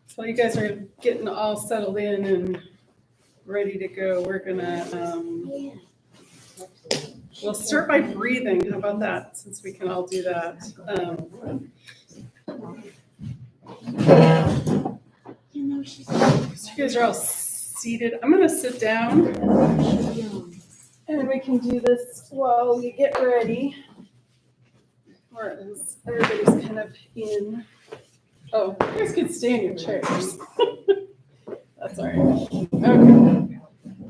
So you guys are getting all settled in and ready to go. We're gonna, we'll start by breathing. How about that? Since we can all do that. So you guys are all seated. I'm gonna sit down and we can do this while we get ready. Or as everybody's kind of in. Oh, you guys can stay in your chairs. That's all right. Okay.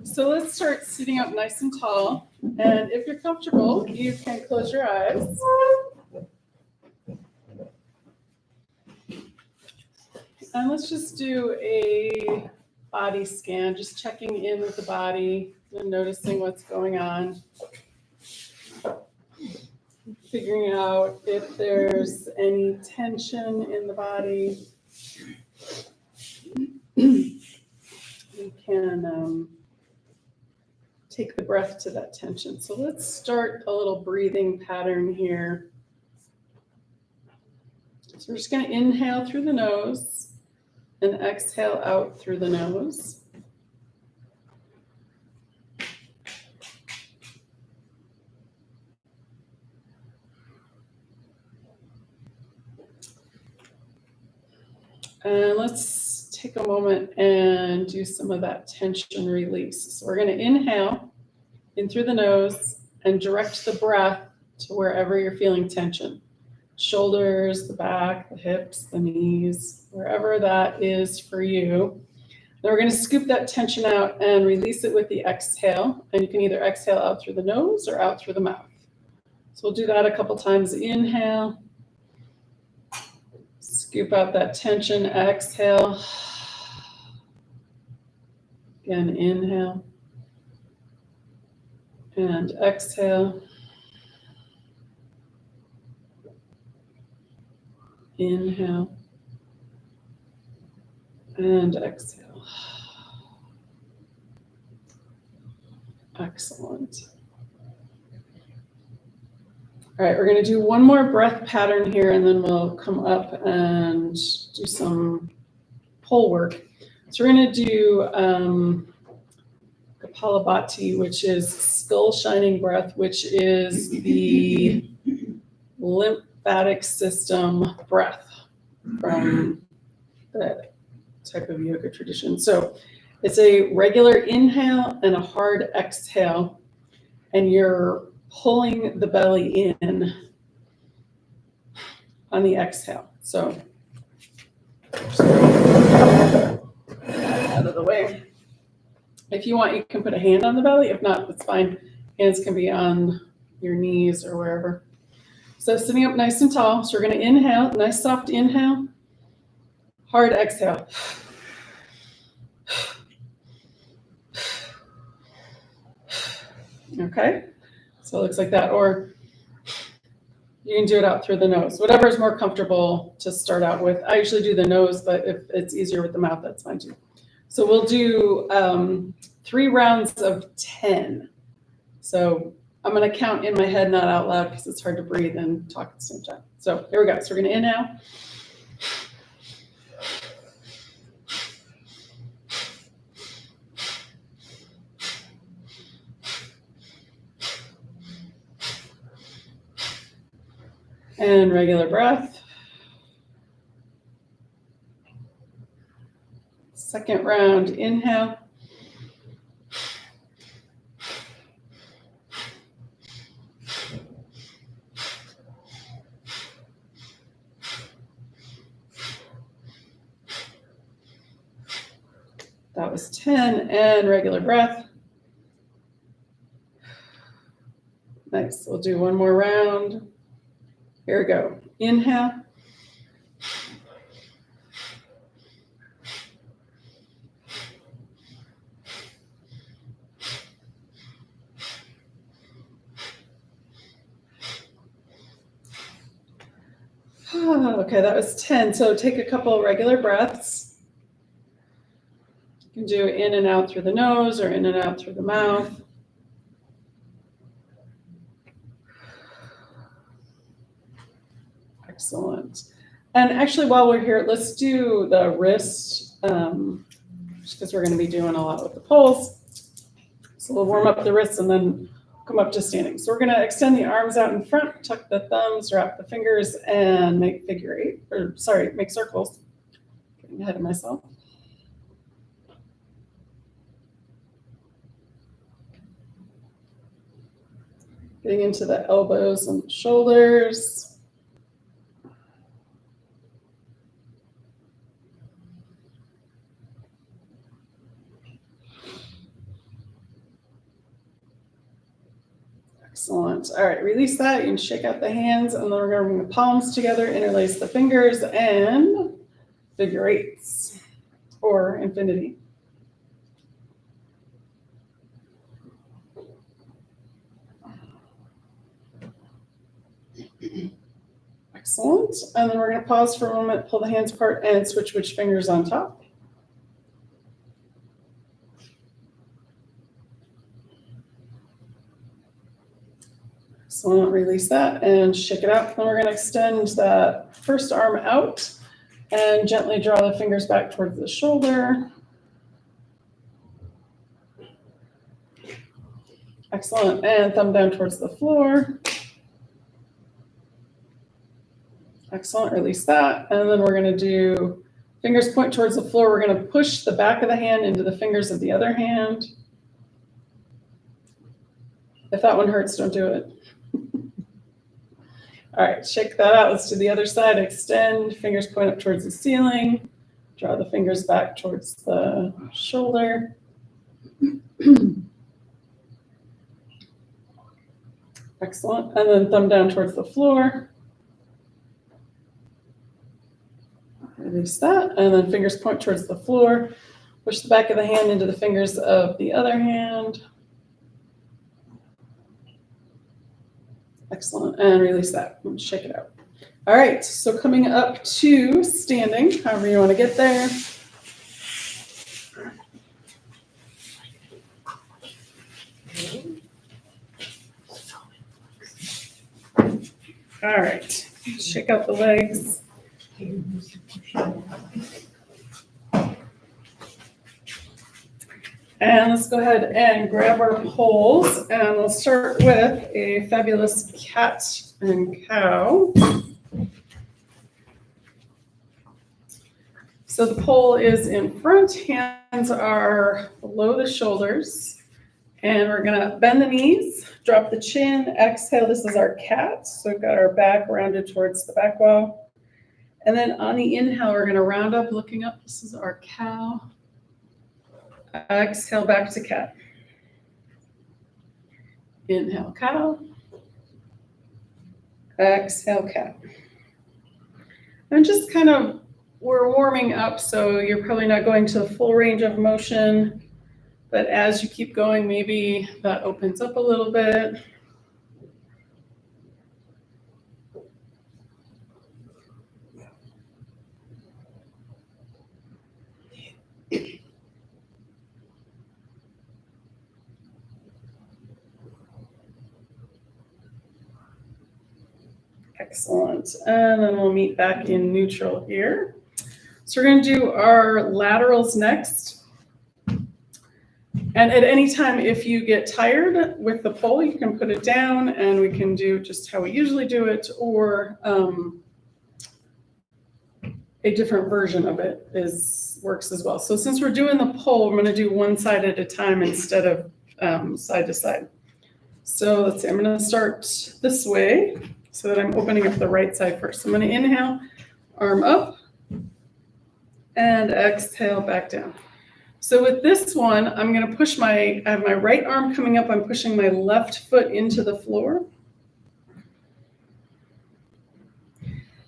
So let's start sitting up nice and tall. And if you're comfortable, you can close your eyes. And let's just do a body scan, just checking in with the body and noticing what's going on. Figuring out if there's any tension in the body. You can take the breath to that tension. So let's start a little breathing pattern here. So we're just going to inhale through the nose and exhale out through the nose. And let's take a moment and do some of that tension release. So we're going to inhale in through the nose and direct the breath to wherever you're feeling tension. Shoulders, the back, the hips, the knees, wherever that is for you. Then we're going to scoop that tension out and release it with the exhale. And you can either exhale out through the nose or out through the mouth. So we'll do that a couple times. Inhale. Scoop out that tension, exhale. Again, inhale. And exhale. Inhale. And exhale. Excellent. All right, we're going to do one more breath pattern here, and then we'll come up and do some pole work. So we're going to do Kapalabhati, which is skull shining breath, which is the lymphatic system breath from that type of yoga tradition. So it's a regular inhale and a hard exhale, and you're pulling the belly in on the exhale. So out of the way. If you want, you can put a hand on the belly. If not, that's fine. Hands can be on your knees or wherever. So sitting up nice and tall. So we're going to inhale, nice soft inhale, hard exhale. Okay. So it looks like that, or you can do it out through the nose, whatever is more comfortable to start out with. I usually do the nose, but if it's easier with the mouth, that's fine too. So we'll do 3 rounds of 10. So I'm going to count in my head, not out loud, because it's hard to breathe and talk at the same time. So here we go. So we're going to inhale. And regular breath. Second round, inhale. That was 10, and regular breath. Nice, we'll do one more round. Here we go. Inhale. Okay, that was 10. So take a couple regular breaths. You can do in and out through the nose or in and out through the mouth. Excellent. And actually, while we're here, let's do the wrist, just because we're going to be doing a lot with the poles. So we'll warm up the wrists and then come up to standing. So we're going to extend the arms out in front, tuck the thumbs, wrap the fingers, and make make circles. Getting ahead of myself. Getting into the elbows and shoulders. Excellent. All right, release that. You can shake out the hands, and then we're going to bring the palms together, interlace the fingers, and figure eights or infinity. Excellent. And then we're going to pause for a moment, pull the hands apart, and switch which fingers on top. Excellent. Release that and shake it out. Then we're going to extend that first arm out and gently draw the fingers back towards the shoulder. Excellent. And thumb down towards the floor. Excellent. Release that. And then we're going to do fingers point towards the floor. We're going to push the back of the hand into the fingers of the other hand. If that one hurts, don't do it. All right, shake that out. Let's do the other side. Extend, fingers point up towards the ceiling. Draw the fingers back towards the shoulder. Excellent. And then thumb down towards the floor. Release that. And then fingers point towards the floor. Push the back of the hand into the fingers of the other hand. Excellent. And release that. And shake it out. All right. So coming up to standing, however you want to get there. All right. Shake out the legs. And let's go ahead and grab our poles, and we'll start with a fabulous cat and cow. So the pole is in front, hands are below the shoulders, and we're gonna bend the knees, drop the chin, exhale. This is our cat, so we've got our back rounded towards the back wall. And then on the inhale, we're gonna round up, looking up. This is our cow. Exhale, back to cat. Inhale, cow. Exhale, cat. And just kind of, we're warming up, so you're probably not going to the full range of motion, but as you keep going, maybe that opens up a little bit. Excellent. And then we'll meet back in neutral here. So we're going to do our laterals next. And at any time, if you get tired with the pole, you can put it down and we can do just how we usually do it, or a different version of it works as well. So since we're doing the pole, I'm going to do one side at a time instead of side to side. So let's see, I'm going to start this way so that I'm opening up the right side first. So I'm going to inhale, arm up, and exhale back down. So with this one, I'm going to push I have my right arm coming up. I'm pushing my left foot into the floor.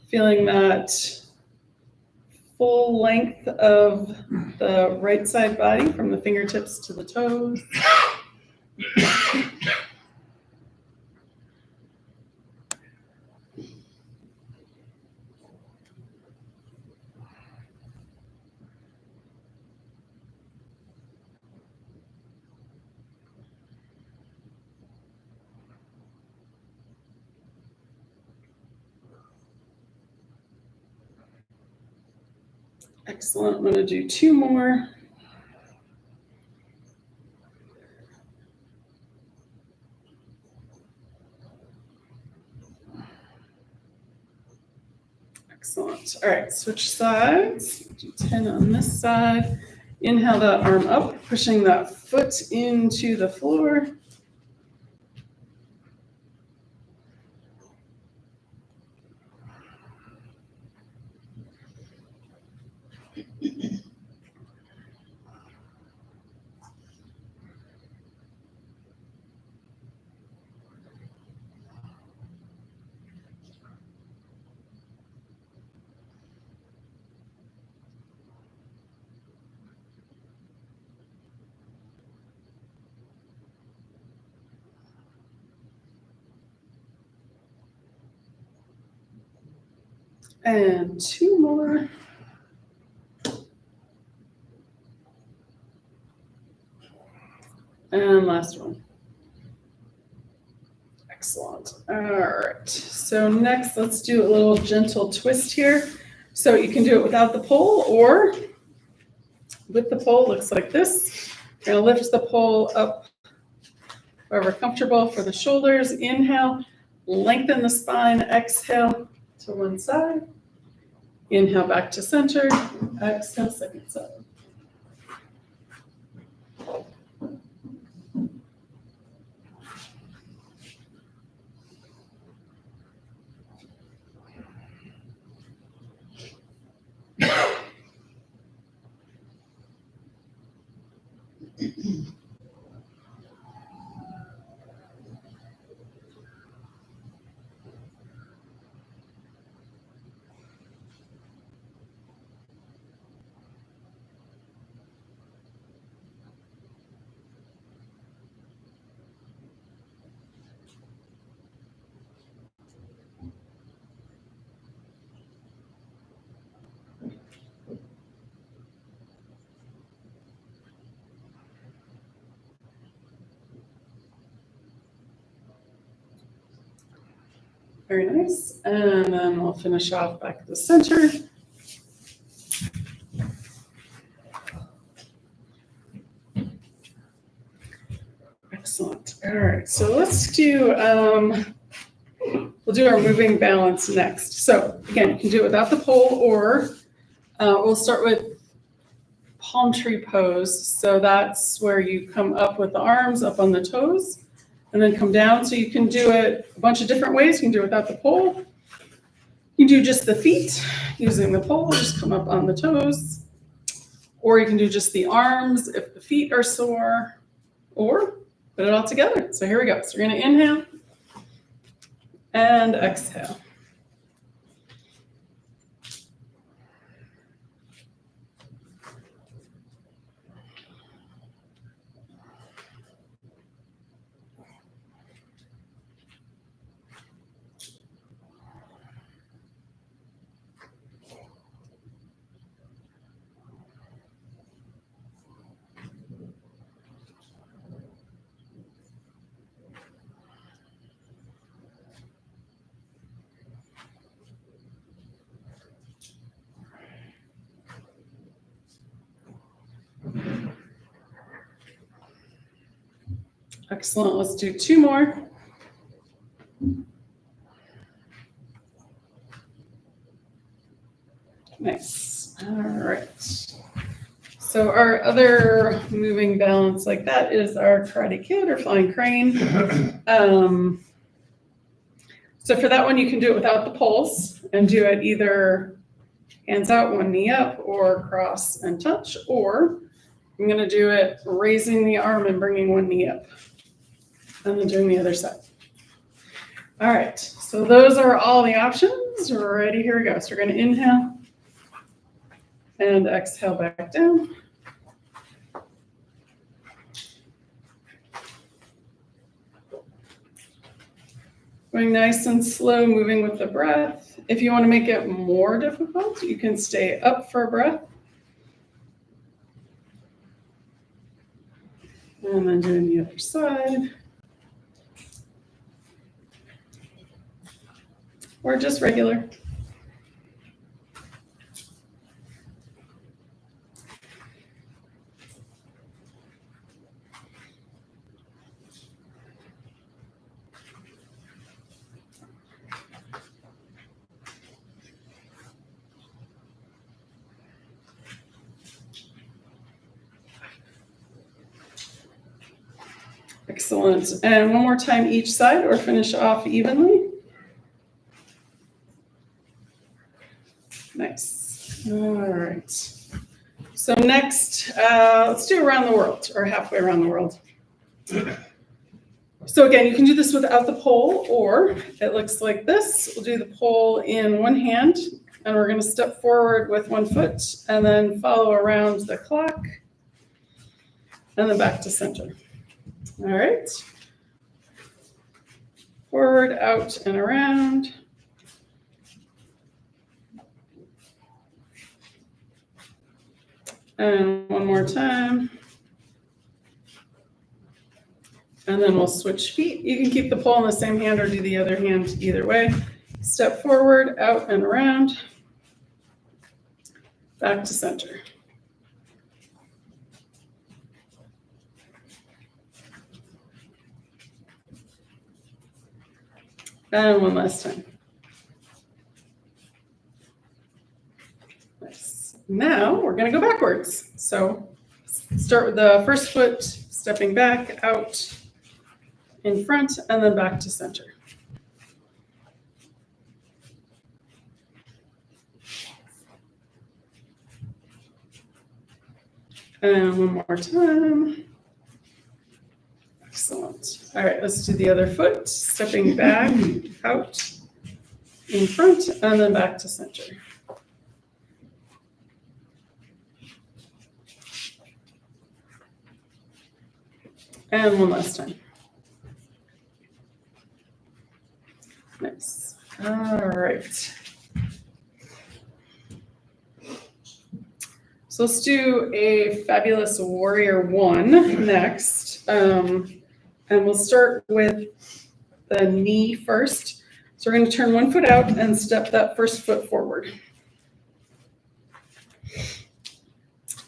Feeling that full length of the right side body from the fingertips to the toes. Excellent. I'm going to do 2 more. Excellent. All right, switch sides. Do 10 on this side. Inhale that arm up, pushing that foot into the floor. And 2 more. And last one. Excellent. All right. So next, let's do a little gentle twist here. So you can do it without the pole or with the pole. Looks like this. You're going to lift the pole up wherever comfortable for the shoulders. Inhale, lengthen the spine. Exhale to one side. Inhale back to center. Exhale, second side. Very nice. And then we'll finish off back at the center. Excellent. All right. So let's do, we'll do our moving balance next. So again, you can do it without the pole or we'll start with palm tree pose. So that's where you come up with the arms up on the toes and then come down. So you can do it a bunch of different ways. You can do it without the pole. You can do just the feet using the pole, just come up on the toes. Or you can do just the arms if the feet are sore, or put it all together. So here we go. So we're going to inhale and exhale. Excellent. Let's do 2 more. Nice. All right. So our other moving balance like that is our Karate Kid or Flying Crane. So for that one, you can do it without the poles and do it either hands out, one knee up, or cross and touch, or I'm going to do it raising the arm and bringing one knee up and then doing the other side. All right, so those are all the options. Ready, here we go. So we're going to inhale and exhale back down. Going nice and slow, moving with the breath. If you want to make it more difficult, you can stay up for a breath. And then doing the other side. Or just regular. Excellent. And one more time each side, or finish off evenly. Nice. All right. So next, let's do around the world, or halfway around the world. So again, you can do this without the pole, or it looks like this. We'll do the pole in one hand, and we're going to step forward with one foot, and then follow around the clock, and then back to center. All right. Forward, out, and around. And one more time. And then we'll switch feet. You can keep the pole in the same hand or do the other hand either way. Step forward, out and around. Back to center. And one last time. Nice. Now we're going to go backwards. So start with the first foot, stepping back, out, in front, and then back to center. And one more time. Excellent. All right, let's do the other foot, stepping back, out, in front, and then back to center. And one last time. Nice. All right. So let's do a Fabulous Warrior 1 next. And we'll start with the knee first. So we're going to turn one foot out and step that first foot forward.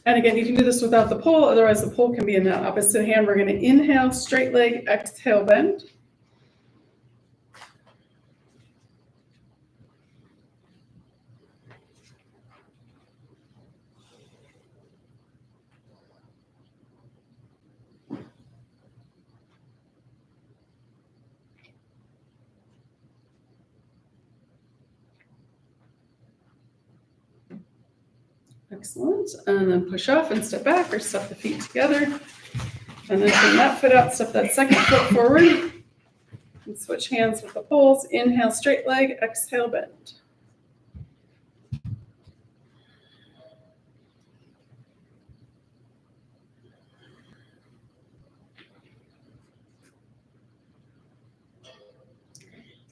And again, you can do this without the pole. Otherwise, the pole can be in the opposite hand. We're going to inhale, straight leg, exhale, bend. Excellent. And then push off and step back or step the feet together. And then turn that foot out, step that second foot forward. And switch hands with the poles. Inhale, straight leg, exhale, bend.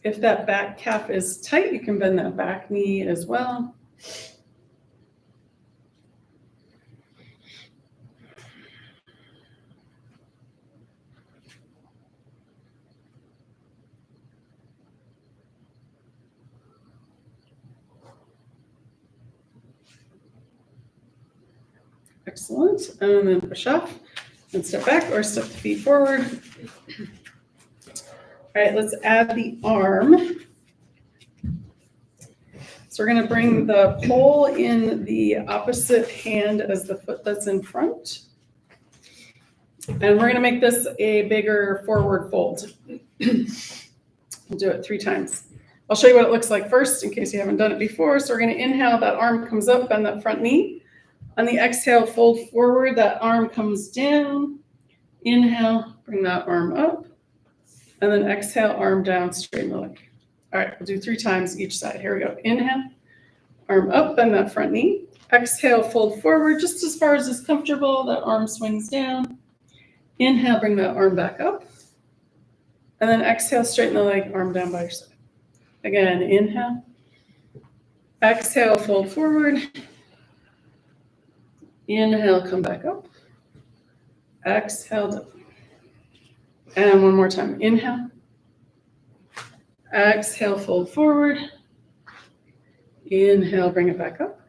If that back calf is tight, you can bend that back knee as well. Excellent. And then push off and step back or step the feet forward. All right, let's add the arm. So we're going to bring the pole in the opposite hand as the foot that's in front. And we're going to make this a bigger forward fold. We'll do it 3 times. I'll show you what it looks like first in case you haven't done it before. So we're going to inhale, that arm comes up, bend that front knee. On the exhale, fold forward, that arm comes down. Inhale, bring that arm up. And then exhale, arm down, straighten the leg. All right, we'll do 3 times each side. Here we go. Inhale, arm up, bend that front knee. Exhale, fold forward just as far as is comfortable. That arm swings down. Inhale, bring that arm back up. And then exhale, straighten the leg, arm down by your side. Again, inhale. Exhale, fold forward. Inhale, come back up. Exhale, down. And one more time. Inhale. Exhale, fold forward. Inhale, bring it back up.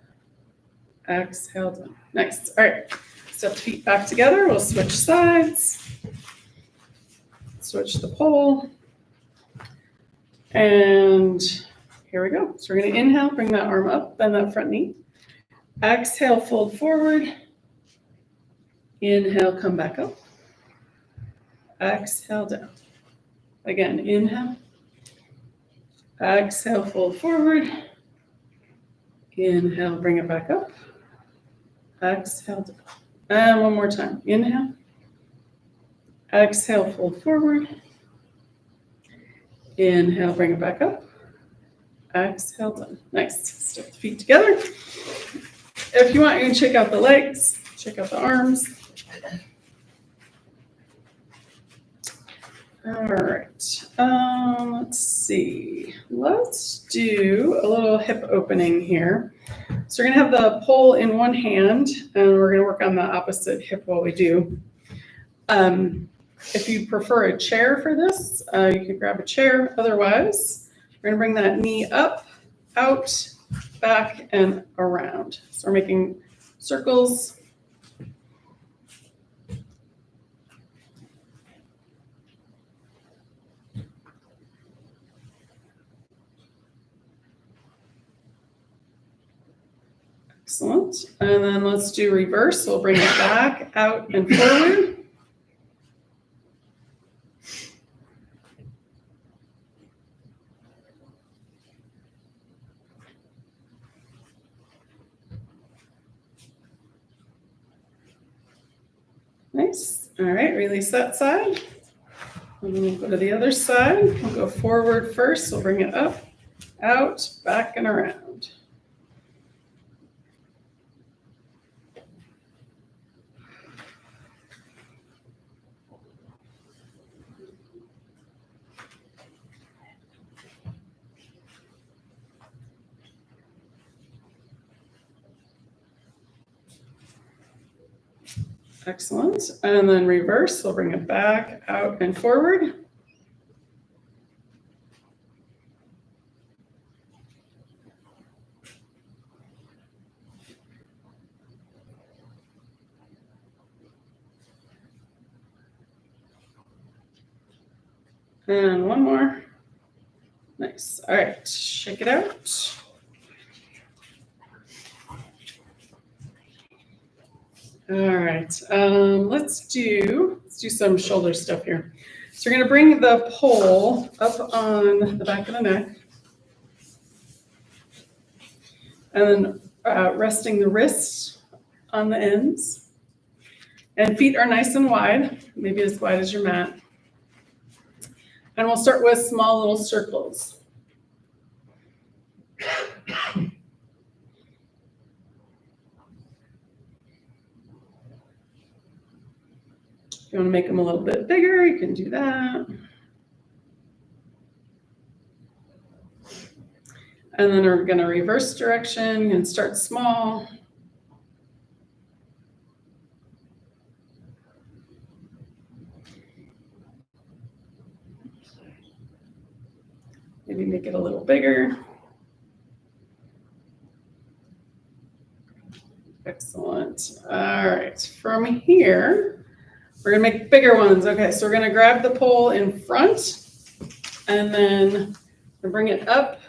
Exhale, down. Nice. All right. Step the feet back together. We'll switch sides. Switch the pole. And here we go. So we're going to inhale, bring that arm up, bend that front knee. Exhale, fold forward. Inhale, come back up. Exhale down. Again, inhale. Exhale, fold forward. Inhale, bring it back up. Exhale down. And one more time. Inhale. Exhale, fold forward. Inhale, bring it back up. Exhale, done. Nice. Step the feet together. If you want, you can check out the legs, check out the arms. All right. Let's see. Let's do a little hip opening here. So we're going to have the pole in one hand, and we're going to work on the opposite hip while we do. If you prefer a chair for this, you can grab a chair. Otherwise, we're going to bring that knee up, out, back, and around. So we're making circles. Excellent. And then let's do reverse. We'll bring it back, out, and forward. Nice. All right, release that side. And then we'll go to the other side. We'll go forward first. We'll bring it up, out, back, and around. Excellent. And then reverse. We'll bring it back, out, and forward. And one more. Nice. All right, shake it out. All right, let's do some shoulder stuff here. So we're going to bring the pole up on the back of the neck, and then resting the wrists on the ends, and feet are nice and wide, maybe as wide as your mat. And we'll start with small little circles. If you want to make them a little bit bigger, you can do that. And then we're going to reverse direction and start small. Maybe make it a little bigger. Excellent. All right, from here, we're gonna make bigger ones. Okay, so we're gonna grab the pole in front and then bring it up.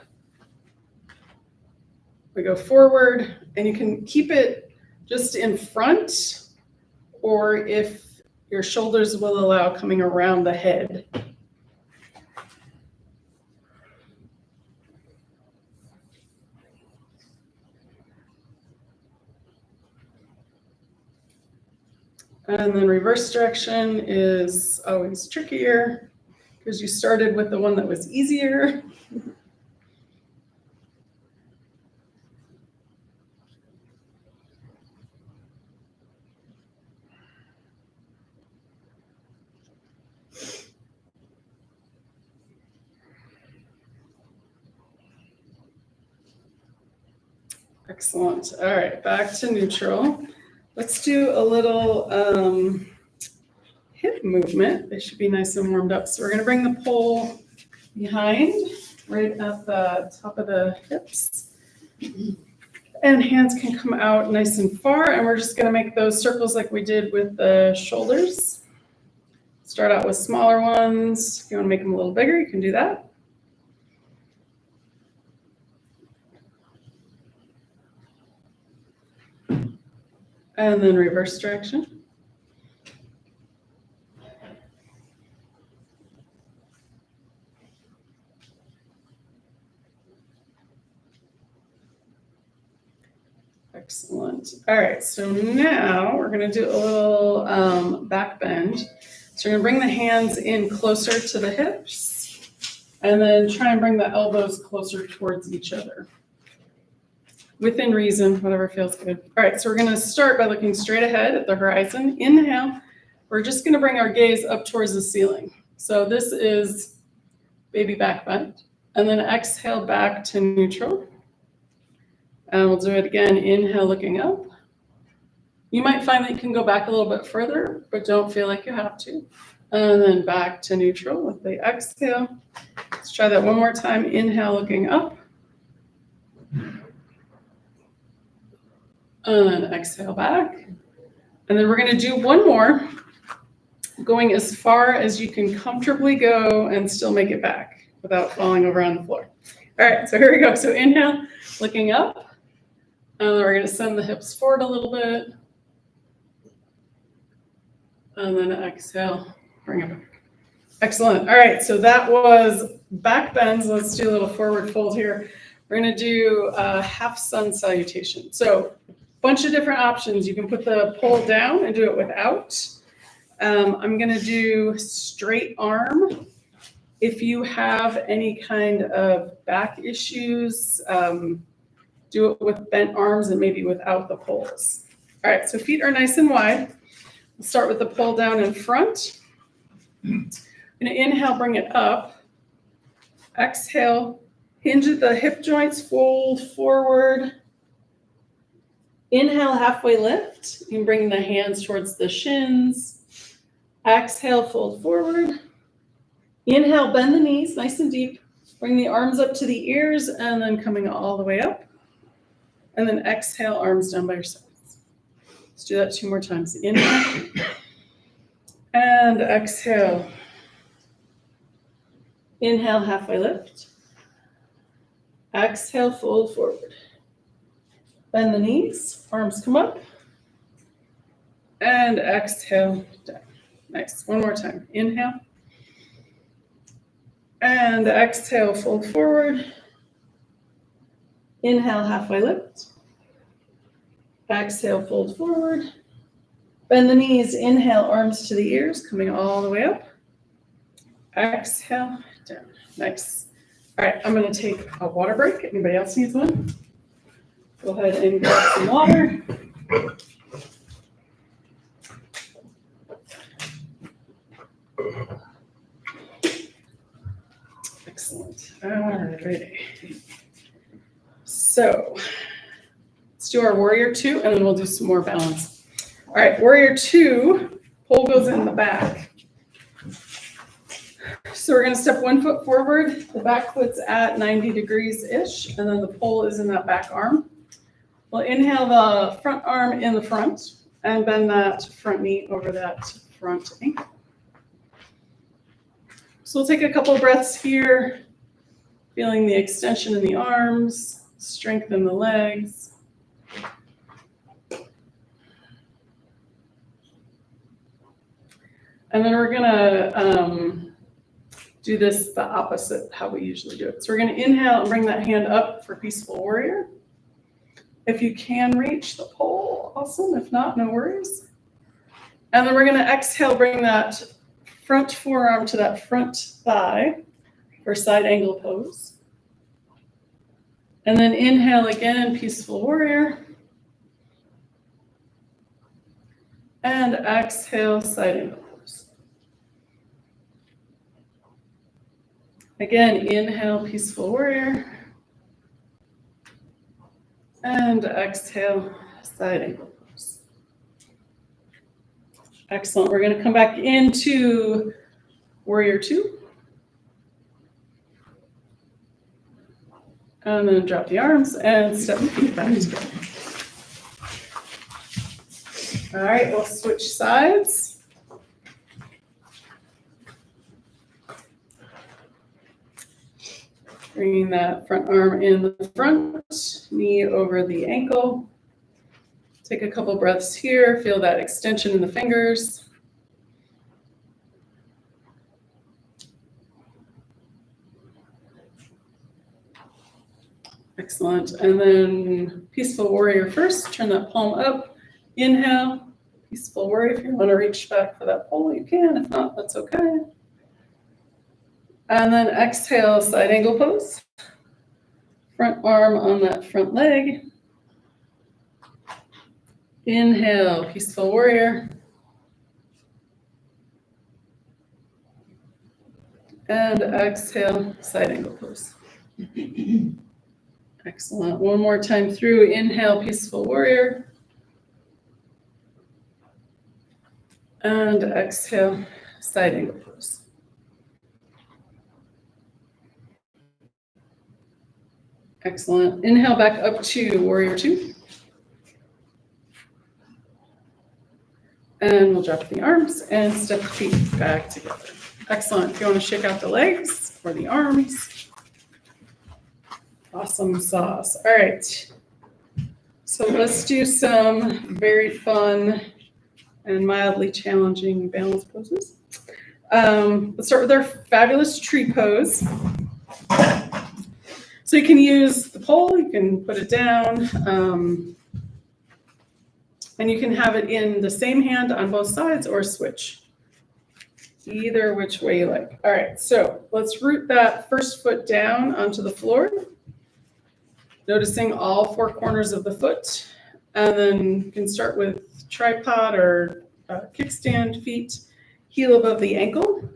We go forward, and you can keep it just in front, or if your shoulders will allow, coming around the head. And then reverse direction is always trickier because you started with the one that was easier. Excellent. All right, back to neutral. Let's do a little hip movement. They should be nice and warmed up. So we're going to bring the pole behind, right at the top of the hips. And hands can come out nice and far. And we're just going to make those circles like we did with the shoulders. Start out with smaller ones. If you want to make them a little bigger, you can do that. And then reverse direction. Excellent. All right, so now we're going to do a little back bend. So we're going to bring the hands in closer to the hips and then try and bring the elbows closer towards each other. Within reason, whatever feels good. All right, so we're going to start by looking straight ahead at the horizon. Inhale. We're just going to bring our gaze up towards the ceiling. So this is baby back bend. And then exhale back to neutral. And we'll do it again. Inhale, looking up. You might find that you can go back a little bit further, but don't feel like you have to. And then back to neutral with the exhale. Let's try that one more time. Inhale, looking up. And then exhale back. And then we're going to do one more, going as far as you can comfortably go and still make it back without falling over on the floor. All right, so here we go. So inhale, looking up. And then we're going to send the hips forward a little bit. And then exhale, bring it back. Excellent. All right, so that was back bends. Let's do a little forward fold here. We're going to do a half sun salutation. So a bunch of different options. You can put the pole down and do it without. I'm going to do straight arm. If you have any kind of back issues, do it with bent arms and maybe without the poles. All right, so feet are nice and wide. We'll start with the pull down in front. I'm going to inhale, bring it up. Exhale, hinge at the hip joints, fold forward. Inhale, halfway lift. You can bring the hands towards the shins. Exhale, fold forward. Inhale, bend the knees nice and deep. Bring the arms up to the ears and then coming all the way up. And then exhale, arms down by your sides. Let's do that 2 more times. Inhale and exhale. Inhale, halfway lift. Exhale, fold forward. Bend the knees, arms come up. And exhale, down. Nice. One more time. Inhale. And exhale, fold forward. Inhale, halfway lift. Exhale, fold forward. Bend the knees. Inhale, arms to the ears, coming all the way up. Exhale, down. Nice. All right, I'm going to take a water break. Anybody else needs one? Go ahead and grab some water. Excellent. All righty. So let's do our warrior 2 and then we'll do some more balance. All right, warrior 2, pole goes in the back. So we're going to step 1 foot forward. The back foot's at 90 degrees-ish, and then the pole is in that back arm. We'll inhale the front arm in the front and bend that front knee over that front ankle. So we'll take a couple of breaths here, feeling the extension in the arms, strengthen the legs. And then we're going to do this the opposite how we usually do it. So we're going to inhale and bring that hand up for peaceful warrior. If you can reach the pole, awesome. If not, no worries. And then we're going to exhale, bring that front forearm to that front thigh for side angle pose. And then inhale again, peaceful warrior. And exhale, side angle pose. Again, inhale, peaceful warrior. And exhale, side angle pose. Excellent. We're going to come back into warrior 2. And then drop the arms and step the feet back together. All right, we'll switch sides. Bringing that front arm in the front, knee over the ankle. Take a couple breaths here. Feel that extension in the fingers. Excellent. And then peaceful warrior first. Turn that palm up. Inhale. Peaceful warrior. If you want to reach back for that pole, you can. If not, that's okay. And then exhale, side angle pose. Front arm on that front leg. Inhale, peaceful warrior. And exhale, side angle pose. Excellent. One more time through. Inhale, peaceful warrior. And exhale, side angle pose. Excellent. Inhale back up to warrior two. And we'll drop the arms and step the feet back together. Excellent. If you want to shake out the legs or the arms. Awesome sauce. All right. So let's do some very fun and mildly challenging balance poses. Let's start with our fabulous tree pose. So you can use the pole, you can put it down, and you can have it in the same hand on both sides or switch. Either which way you like. All right, so let's root that first foot down onto the floor, noticing all four corners of the foot. And then you can start with tripod or kickstand feet, heel above the ankle.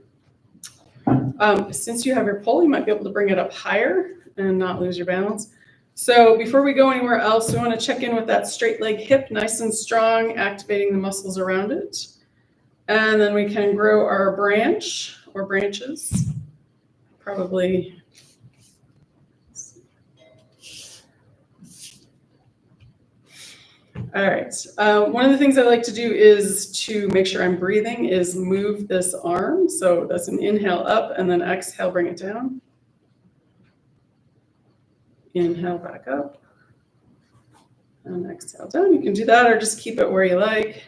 Since you have your pole, you might be able to bring it up higher and not lose your balance. So before we go anywhere else, we want to check in with that straight leg hip, nice and strong, activating the muscles around it. And then we can grow our branch or branches, probably. All right. One of the things I like to do is to make sure I'm breathing is move this arm. So that's an inhale up and then exhale, bring it down. Inhale back up and exhale down. You can do that or just keep it where you like.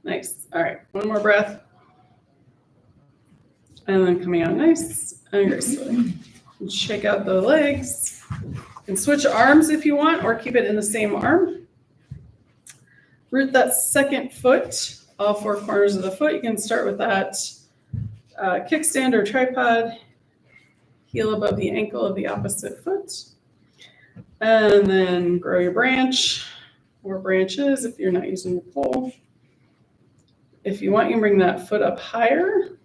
Nice. All right, one more breath. And then coming out nice and gracefully. And shake out the legs. And switch arms if you want, or keep it in the same arm. Root that second foot, all four corners of the foot. You can start with that kickstand or tripod, heel above the ankle of the opposite foot. And then grow your branch, or branches if you're not using your pole. If you want, you can bring that foot up higher.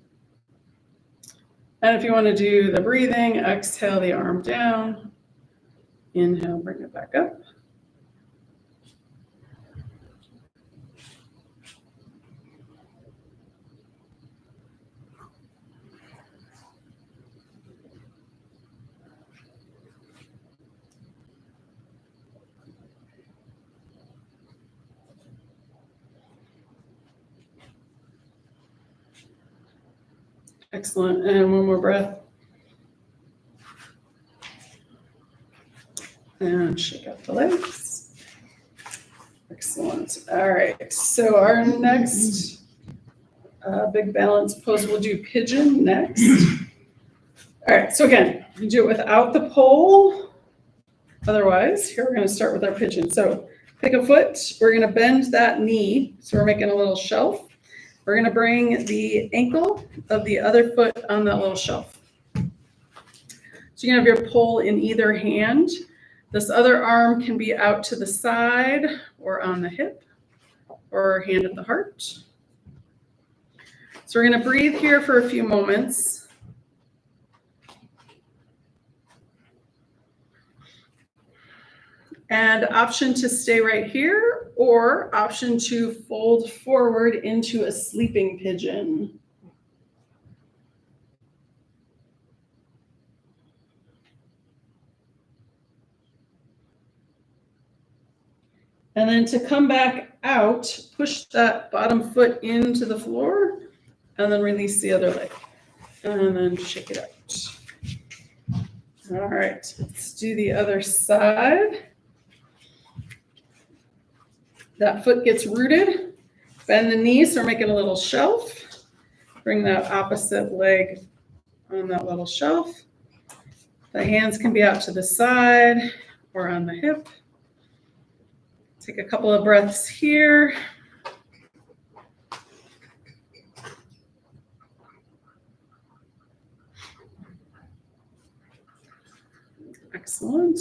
And if you want to do the breathing, exhale the arm down. Inhale, bring it back up. Excellent. And one more breath. And shake out the legs. Excellent. All right. So our next big balance pose, we'll do pigeon next. All right. So again, you do it without the pole. Otherwise, here we're going to start with our pigeon. So pick a foot. We're going to bend that knee. So we're making a little shelf. We're going to bring the ankle of the other foot on that little shelf. So you can have your pole in either hand. This other arm can be out to the side or on the hip or hand at the heart. So we're going to breathe here for a few moments. And option to stay right here, or option to fold forward into a sleeping pigeon. And then to come back out, push that bottom foot into the floor, and then release the other leg. And then shake it out. All right, let's do the other side. That foot gets rooted. Bend the knees or make it a little shelf. Bring that opposite leg on that little shelf. The hands can be out to the side or on the hip. Take a couple of breaths here. Excellent.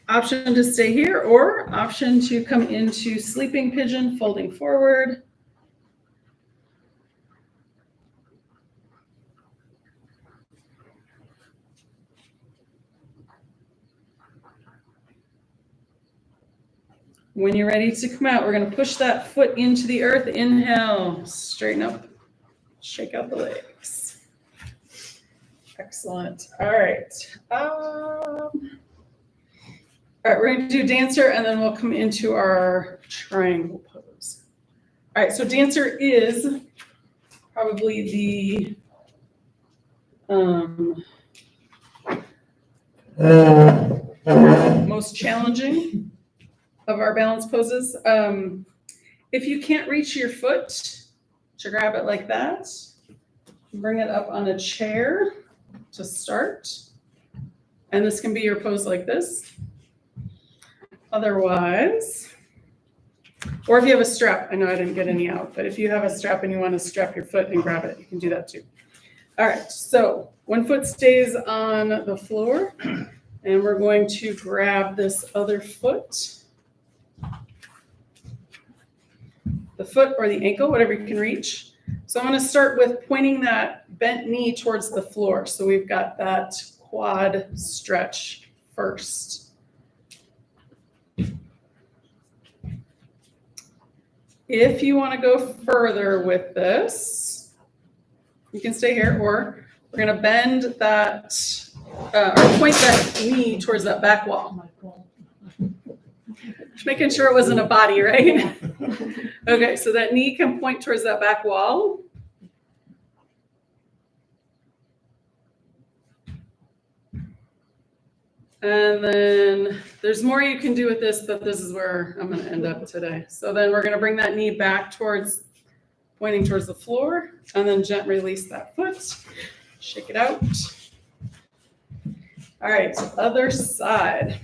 Option to stay here or option to come into sleeping pigeon, folding forward. When you're ready to come out, we're going to push that foot into the earth. Inhale, straighten up, shake out the legs. Excellent. All right. All right, we're going to do dancer and then we'll come into our triangle pose. All right, so dancer is probably the most challenging of our balance poses. If you can't reach your foot to grab it like that, bring it up on a chair to start. And this can be your pose like this. Otherwise, or if you have a strap, I know I didn't get any out, but if you have a strap and you want to strap your foot and grab it, you can do that too. All right, so one foot stays on the floor and we're going to grab this other foot. The foot or the ankle, whatever you can reach. So I'm going to start with pointing that bent knee towards the floor. So we've got that quad stretch first. If you want to go further with this, you can stay here, or we're going to bend that, or point that knee towards that back wall. Just making sure it wasn't a body, right? Okay, so that knee can point towards that back wall. And then there's more you can do with this, but this is where I'm going to end up today. So then we're going to bring that knee back towards, pointing towards the floor, and then gently release that foot. Shake it out. All right, other side.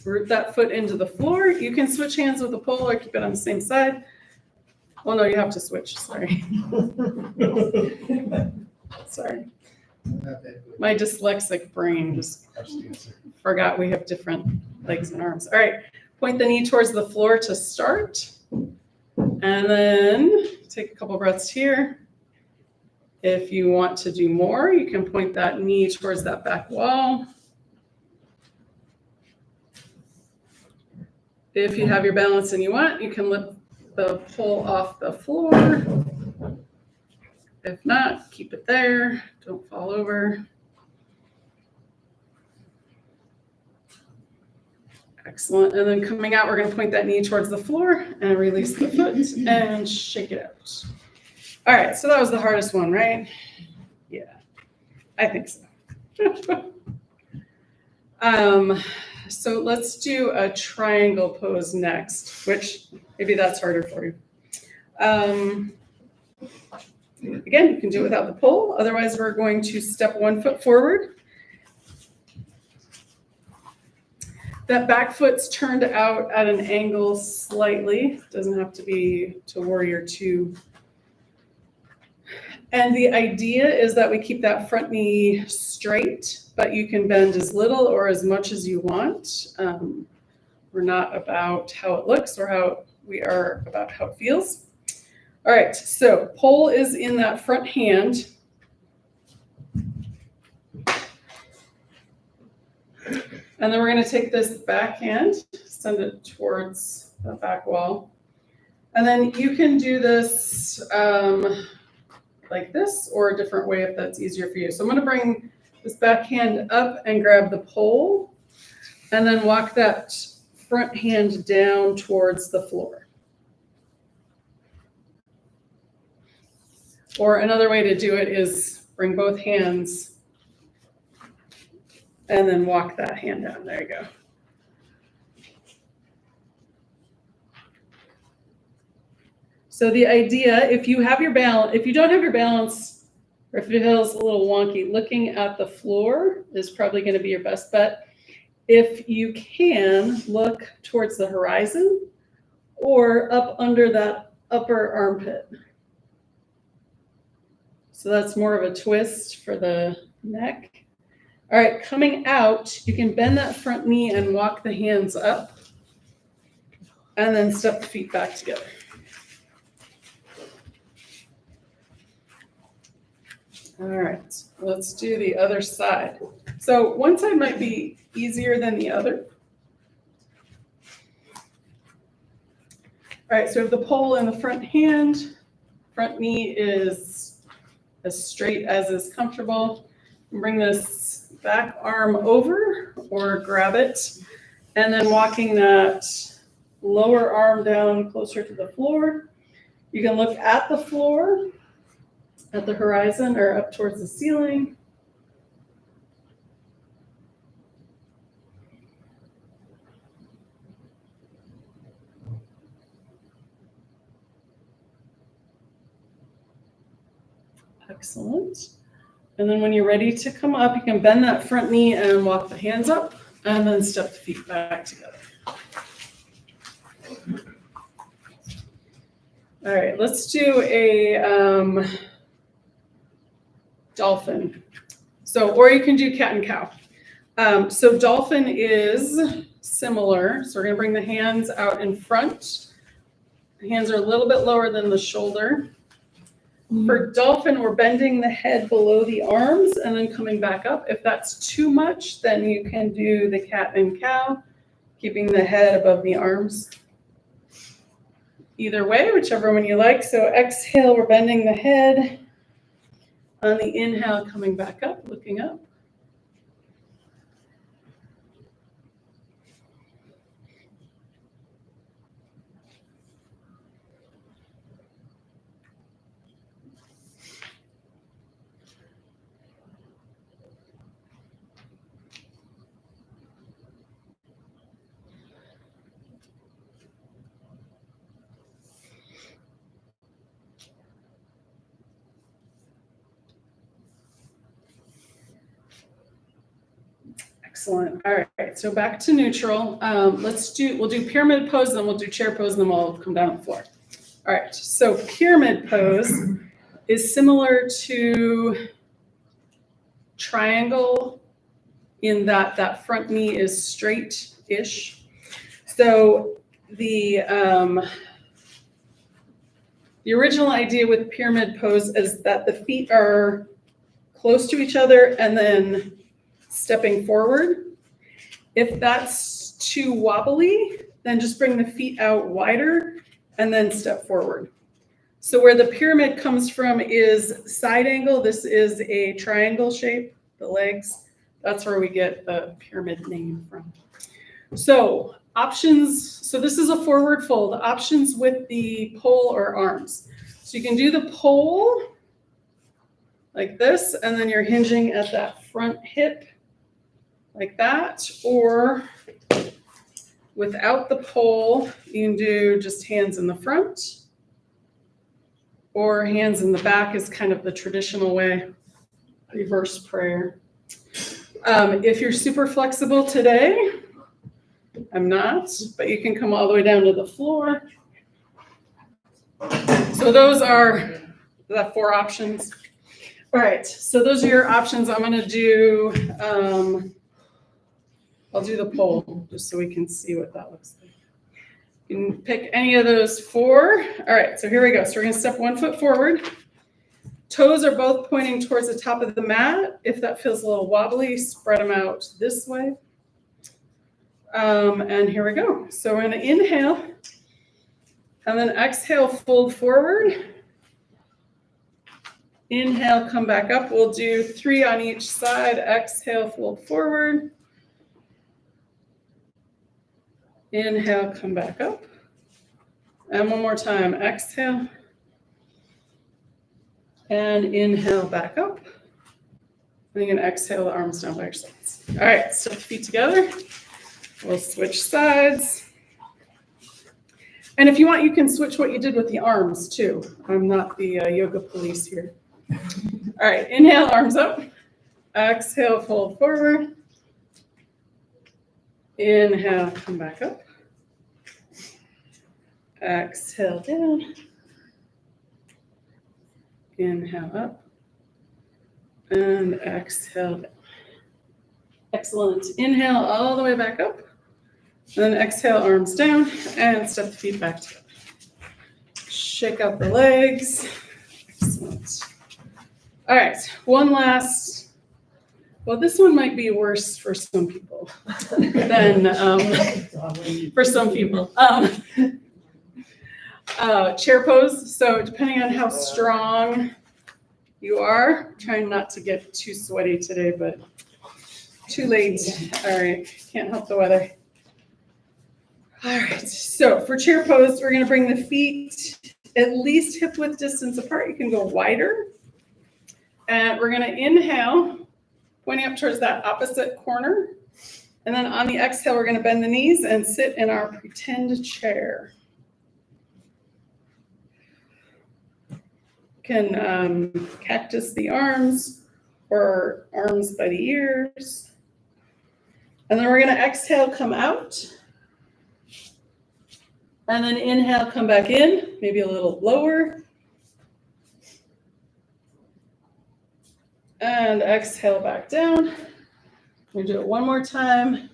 Root that foot into the floor. You can switch hands with the pole or keep it on the same side. Well, no, you have to switch. Sorry. Sorry. My dyslexic brain just forgot we have different legs and arms. All right. Point the knee towards the floor to start. And then take a couple breaths here. If you want to do more, you can point that knee towards that back wall. If you have your balance and you want, you can lift the pole off the floor. If not, keep it there. Don't fall over. Excellent. And then coming out, we're going to point that knee towards the floor and release the foot and shake it out. All right, so that was the hardest one, right? Yeah, I think so. So let's do a triangle pose next, which maybe that's harder for you. Again, you can do it without the pole. Otherwise, we're going to step one foot forward. That back foot's turned out at an angle slightly. Doesn't have to be to warrior two. And the idea is that we keep that front knee straight, but you can bend as little or as much as you want. We're not about how it looks or how we are about how it feels. All right, so pole is in that front hand. And then we're going to take this back hand, send it towards the back wall. And then you can do this like this or a different way if that's easier for you. So I'm going to bring this back hand up and grab the pole and then walk that front hand down towards the floor. Or another way to do it is bring both hands and then walk that hand down. There you go. So the idea, if you have your balance, if you don't have your balance, or if it feels a little wonky, looking at the floor is probably going to be your best bet. If you can, look towards the horizon or up under that upper armpit. So that's more of a twist for the neck. All right, coming out, you can bend that front knee and walk the hands up, and then step the feet back together. All right, let's do the other side. So one side might be easier than the other. All right, so we have the pole in the front hand. Front knee is as straight as is comfortable. Bring this back arm over or grab it, and then walking that lower arm down closer to the floor. You can look at the floor, at the horizon, or up towards the ceiling. Excellent. And then when you're ready to come up, you can bend that front knee and walk the hands up, and then step the feet back together. All right, let's do a dolphin. So, or you can do cat and cow. So dolphin is similar. So we're gonna bring the hands out in front. The hands are a little bit lower than the shoulder. For dolphin, we're bending the head below the arms and then coming back up. If that's too much, then you can do the cat and cow, keeping the head above the arms. Either way, whichever one you like. So exhale, we're bending the head. On the inhale, coming back up, looking up. Excellent. All right, so back to neutral. We'll do pyramid pose, then we'll do chair pose, and then we'll come down on the floor. All right, so pyramid pose is similar to triangle in that that front knee is straight-ish. So the original idea with pyramid pose is that the feet are close to each other and then stepping forward. If that's too wobbly, then just bring the feet out wider and then step forward. So where the pyramid comes from is side angle. This is a triangle shape, the legs. That's where we get the pyramid name from. So options, so this is a forward fold. Options with the pole or arms. So you can do the pole like this, and then you're hinging at that front hip like that, or without the pole, you can do just hands in the front, or hands in the back is kind of the traditional way, reverse prayer. If you're super flexible today, I'm not, but you can come all the way down to the floor. So those are the 4 options. All right, so those are your options. I'm gonna do, I'll do the pole just so we can see what that looks like. You can pick any of those 4. All right, so here we go. So we're gonna step 1 foot forward. Toes are both pointing towards the top of the mat. If that feels a little wobbly, spread them out this way. And here we go. So we're gonna inhale and then exhale, fold forward. Inhale, come back up. We'll do 3 on each side. Exhale, fold forward. Inhale, come back up. And one more time. Exhale. And inhale, back up. And you can exhale the arms down by your sides. All right, step the feet together. We'll switch sides. And if you want, you can switch what you did with the arms too. I'm not the yoga police here. All right, inhale, arms up. Exhale, fold forward. Inhale, come back up. Exhale, down. Inhale, up. And exhale, down. Excellent. Inhale all the way back up. And then exhale, arms down, and step the feet back together. Shake out the legs. Excellent. All right, one last. Well, this one might be worse for some people than for some people. Chair pose. So depending on how strong you are, trying not to get too sweaty today, but too late. All right, can't help the weather. All right, so for chair pose, we're going to bring the feet at least hip width distance apart. You can go wider. And we're going to inhale, pointing up towards that opposite corner. And then on the exhale, we're going to bend the knees and sit in our pretend chair. You can cactus the arms or arms by the ears. And then we're going to exhale, come out. And then inhale, come back in, maybe a little lower. And exhale back down. We'll do it one more time.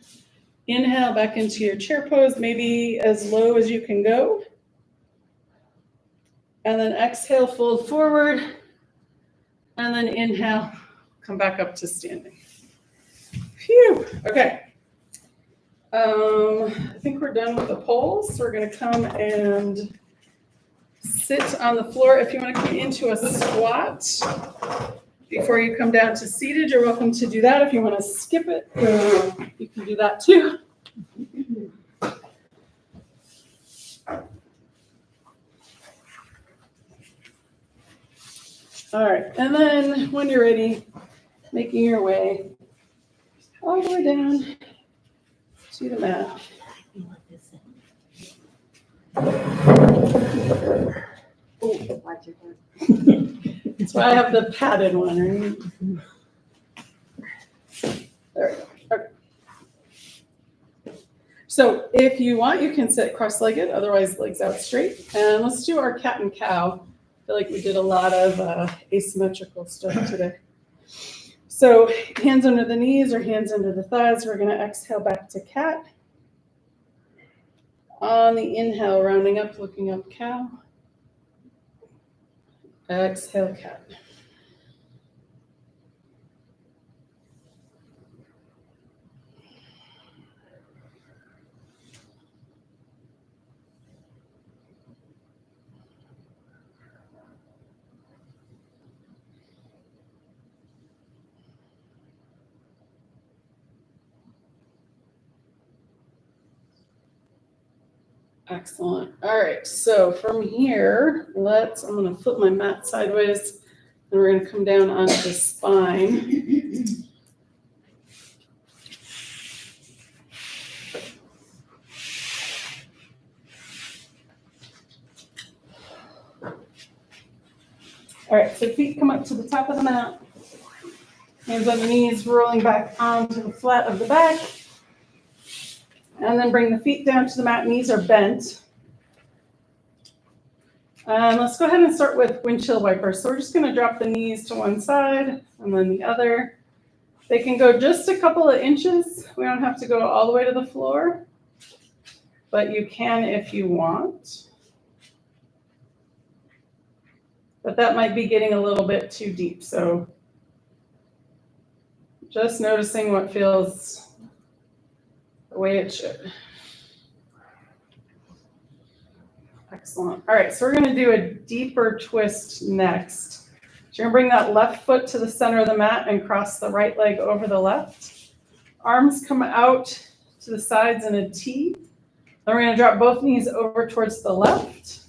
Inhale back into your chair pose, maybe as low as you can go. And then exhale, fold forward. And then inhale, come back up to standing. Phew, okay. I think we're done with the poles. So we're going to come and sit on the floor. If you want to come into a squat before you come down to seated, you're welcome to do that. If you want to skip it, you can do that too. All right, and then when you're ready, making your way all the way down to the mat. That's why I have the padded one, right? There we go. Okay. So if you want, you can sit cross-legged, otherwise legs out straight. And let's do our cat and cow. I feel like we did a lot of asymmetrical stuff today. So hands under the knees or hands under the thighs. We're going to exhale back to cat. On the inhale, rounding up, looking up, cow. Exhale, cat. Excellent. All right, so from here, I'm going to flip my mat sideways, and we're going to come down onto the spine. All right, so feet come up to the top of the mat. Hands on the knees, rolling back onto the flat of the back. And then bring the feet down to the mat. Knees are bent. And let's go ahead and start with windshield wipers. So we're just going to drop the knees to one side and then the other. They can go just a couple of inches. We don't have to go all the way to the floor, but you can if you want. But that might be getting a little bit too deep. So just noticing what feels the way it should. Excellent. All right, so we're going to do a deeper twist next. So you're going to bring that left foot to the center of the mat and cross the right leg over the left. Arms come out to the sides in a T. Then we're going to drop both knees over towards the left.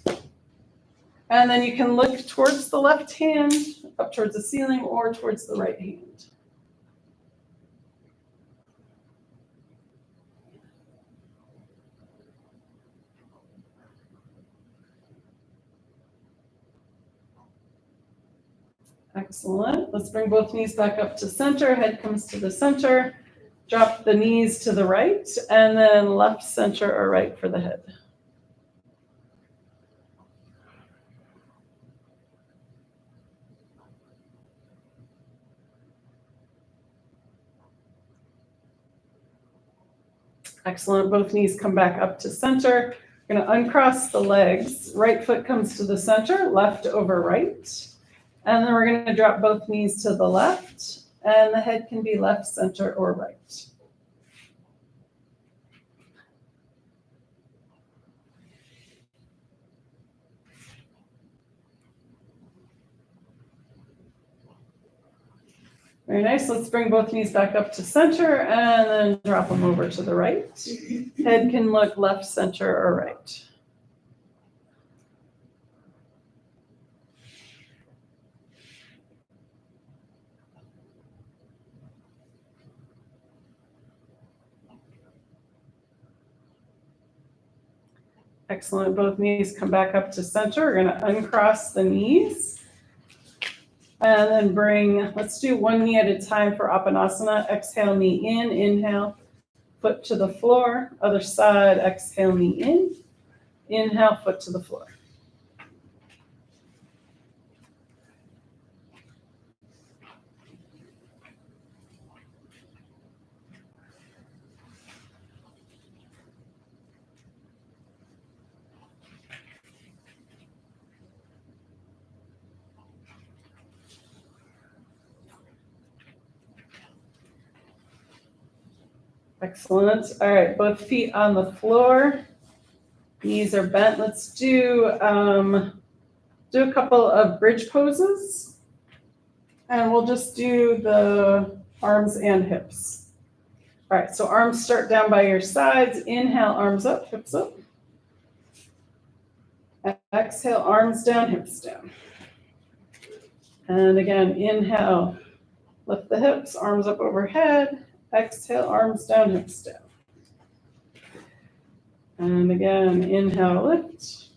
And then you can look towards the left hand, up towards the ceiling, or towards the right hand. Excellent. Let's bring both knees back up to center. Head comes to the center. Drop the knees to the right, and then left, center, or right for the head. Excellent. Both knees come back up to center. We're going to uncross the legs. Right foot comes to the center, left over right. And then we're going to drop both knees to the left, and the head can be left, center, or right. Very nice. Let's bring both knees back up to center and then drop them over to the right. Head can look left, center, or right. Excellent. Both knees come back up to center. We're going to uncross the knees. And then let's do one knee at a time for Apanasana. Exhale, knee in, inhale, foot to the floor. Other side, exhale, knee in, inhale, foot to the floor. Excellent. All right, both feet on the floor. Knees are bent. Let's do a couple of bridge poses. And we'll just do the arms and hips. All right, so arms start down by your sides. Inhale, arms up, hips up. Exhale, arms down, hips down. And again, inhale, lift the hips, arms up overhead. Exhale, arms down, hips down. And again, inhale, lift.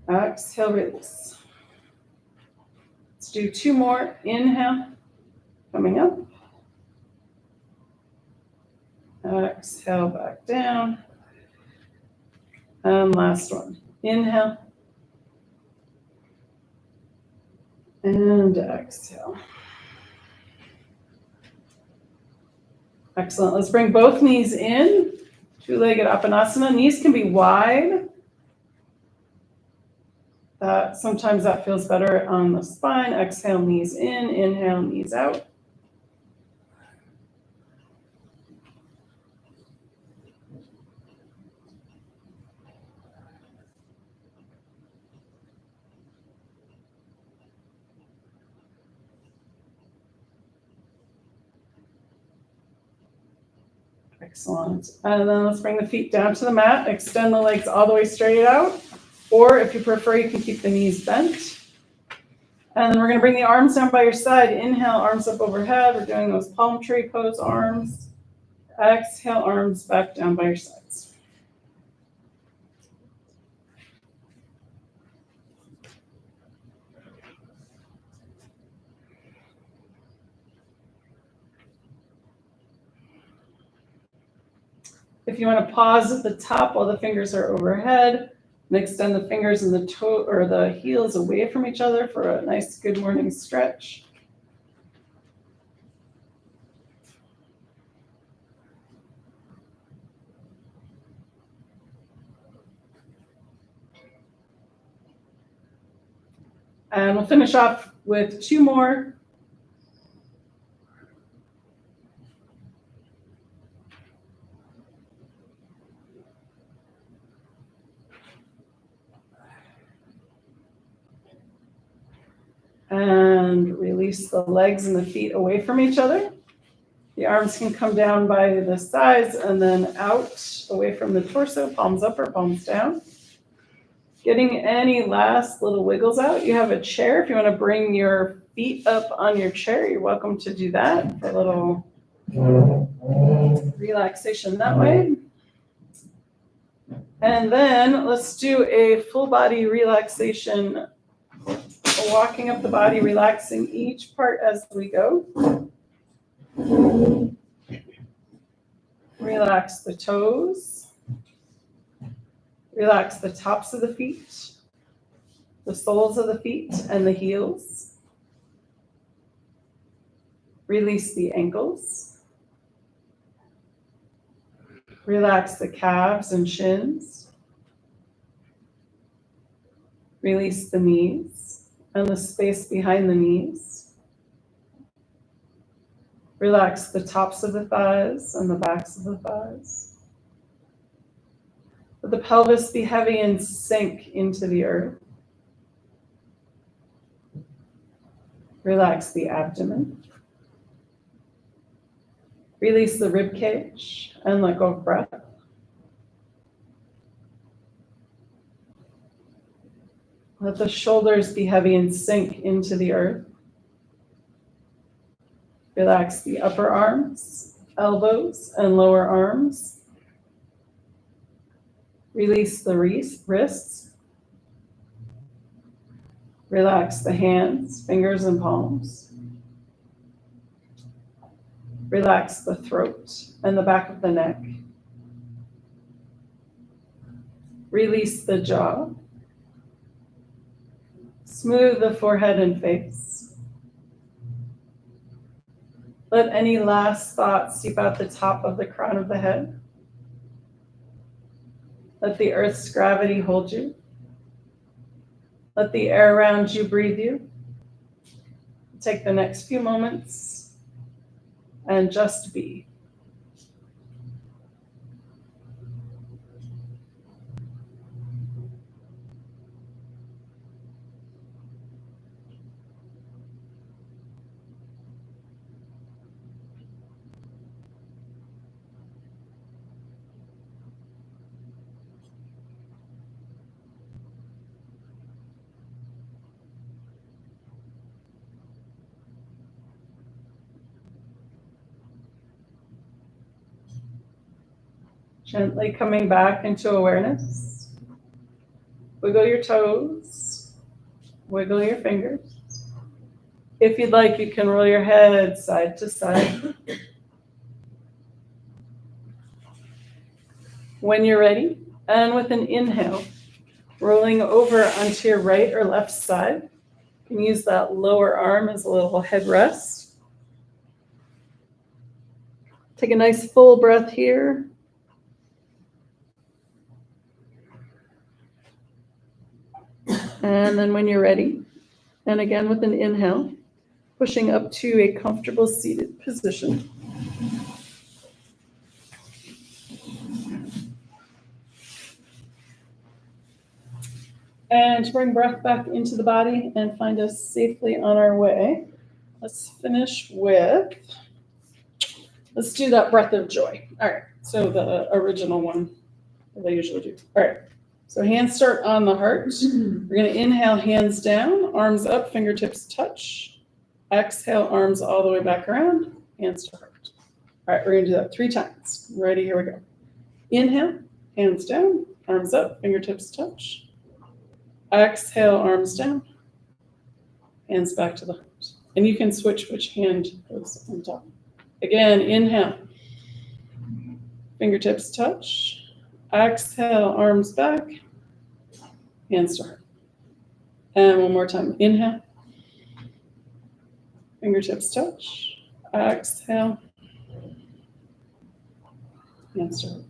Exhale, release. Let's do two more. Inhale, coming up. Exhale, back down. And last one. Inhale. And exhale. Excellent. Let's bring both knees in. Two-legged Apanasana. Knees can be wide. Sometimes that feels better on the spine. Exhale, knees in. Inhale, knees out. Excellent. And then let's bring the feet down to the mat. Extend the legs all the way straight out. Or if you prefer, you can keep the knees bent. And then we're going to bring the arms down by your side. Inhale, arms up overhead. We're doing those palm tree pose arms. Exhale, arms back down by your sides. If you want to pause at the top while the fingers are overhead, and extend the fingers and the toe or the heels away from each other for a nice good morning stretch. And we'll finish off with two more. And release the legs and the feet away from each other. The arms can come down by the sides and then out away from the torso, palms up or palms down. Getting any last little wiggles out. You have a chair. If you want to bring your feet up on your chair, you're welcome to do that for a little relaxation that way. And then let's do a full body relaxation walking up the body, relaxing each part as we go. Relax the toes. Relax the tops of the feet, the soles of the feet, and the heels. Release the ankles. Relax the calves and shins. Release the knees and the space behind the knees. Relax the tops of the thighs and the backs of the thighs. Let the pelvis be heavy and sink into the earth. Relax the abdomen. Release the rib cage and let go of breath. Let the shoulders be heavy and sink into the earth. Relax the upper arms, elbows, and lower arms. Release the wrists. Relax the hands, fingers, and palms. Relax the throat and the back of the neck. Release the jaw. Smooth the forehead and face. Let any last thoughts seep out the top of the crown of the head. Let the earth's gravity hold you. Let the air around you breathe you. Take the next few moments and just be. Gently coming back into awareness. Wiggle your toes. Wiggle your fingers. If you'd like, you can roll your head side to side. When you're ready, and with an inhale, rolling over onto your right or left side. You can use that lower arm as a little headrest. Take a nice full breath here. And then when you're ready, and again with an inhale, pushing up to a comfortable seated position. And bring breath back into the body and find us safely on our way. Let's finish with, let's do that breath of joy. All right, so the original one that I usually do. All right, so hands start on the heart. We're gonna inhale, hands down, arms up, fingertips touch. Exhale, arms all the way back around, hands to heart. All right, we're gonna do that 3 times. Ready, here we go. Inhale, hands down, arms up, fingertips touch. Exhale, arms down, hands back to the heart. And you can switch which hand goes on top. Again, inhale, fingertips touch. Exhale, arms back, hands to heart. And one more time, inhale, fingertips touch. Exhale, hands to heart.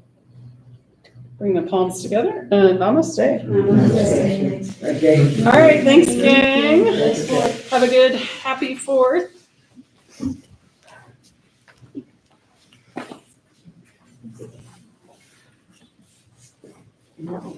Bring the palms together and namaste. Namaste. Okay. All right, thanks, gang. Have a good, happy 4th. No.